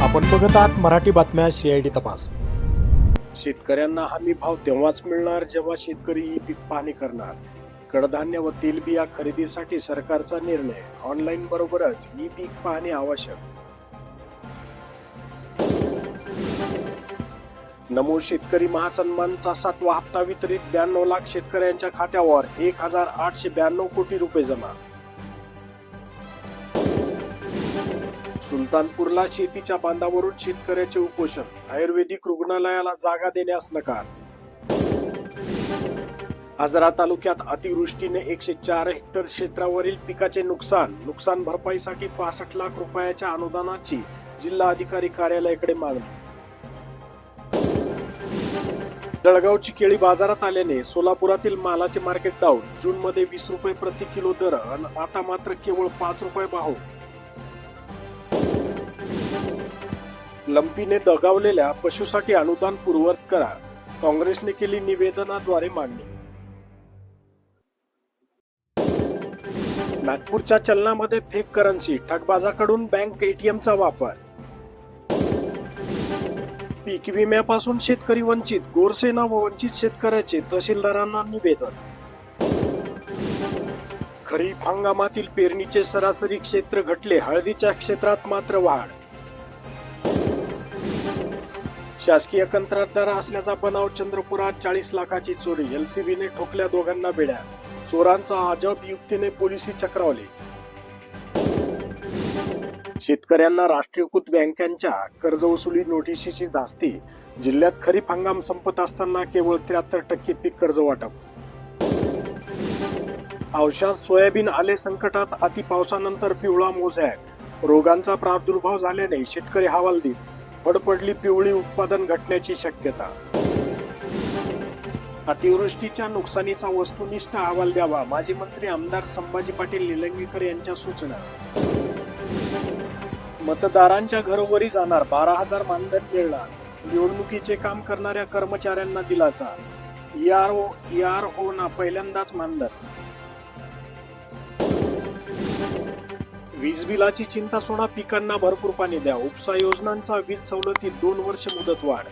आपण बघत आहात मराठी बातम्या CID तपास। शेतकऱ्यांना हमी भाव तेव्हाच मिळणार जेव्हा शेतकरी ई पीक पाहणी करणार। कडधान्य व तेलबिया खरेदीसाठी सरकारचा निर्णय, ऑनलाईन बरोबरच ई पीक पाहणी आवश्यक। नमो शेतकरी महासन्मानचा 7वा हप्ता वितरित, 92 लाख शेतकऱ्यांच्या खात्यावर 1892 कोटी रुपये जमा। सुलतानपूरला शेतीच्या बांधावरून शेतकऱ्याचे उपोषण, आयुर्वेदिक रुग्णालयाला जागा देण्यास नकार। आजरा तालुक्यात अतिवृष्टीने 104 हेक्टर क्षेत्रावरील पिकाचे नुकसान भरपाईसाठी 65 लाख रुपयाच्या अनुदानाची जिल्हा अधिकारी कार्यालयाकडे मागणी। जळगावची केळी बाजारात आल्याने सोलापुरातील मालाचे मार्केट डाऊन, जून मध्ये 20 रुपये प्रति किलो दर, आता मात्र केवळ 5 रुपये भाव। लंपीने दगावलेल्या पशुसाठी अनुदान पूर्ववत करा, काँग्रेसने केली निवेदनाद्वारे मागणी। नागपूरच्या चलनामध्ये फेक करन्सी, ठगबाजाकडून बँक ATMचा वापर। पीक विम्यापासून शेतकरी वंचित, गोरसेना व वंचित शेतकऱ्याचे तहसीलदारांना निवेदन। खरीप हंगामातील पेरणीचे सरासरी क्षेत्र घटले, हळदीच्या क्षेत्रात मात्र वाढ। शासकीय कंत्राटदार असल्याचा बनाव, चंद्रपुरात 40 लाखाची चोरी, LCBने ठोकल्या दोघांना बेड्या, चोरांचा अजब युक्तीने पोलिसी चक्रावले। शेतकऱ्यांना राष्ट्रीयकृत बँकांच्या कर्ज वसुली नोटिशीची धास्ती, जिल्ह्यात खरीप हंगाम संपत असताना केवळ 73% पीक कर्ज वाटप। औषध सोयाबीन आले संकटात, अति पावसानंतर पिवळा मोझॅक, रोगांचा प्रादुर्भाव झाल्याने शेतकरी हवालदिल, पडली पिवळी उत्पादन घटण्याची शक्यता। अतिवृष्टीच्या नुकसानीचा वस्तुनिष्ठ अहवाल द्यावा, माजी मंत्री आमदार संभाजी पाटील निलंगेकर यांच्या सूचना। मतदारांच्या घरोघरी जाणार, 12,000 मानधन मिळणार, निवडणुकीचे काम करणाऱ्या कर्मचाऱ्यांना दिलासा, ERO ना पहिल्यांदाच मानधन। वीज बिलाची चिंता सोडा, पिकांना भरपूर पाणी द्या, उपसा योजनांचा वीज सवलतीत 2 वर्ष मुदतवाढ।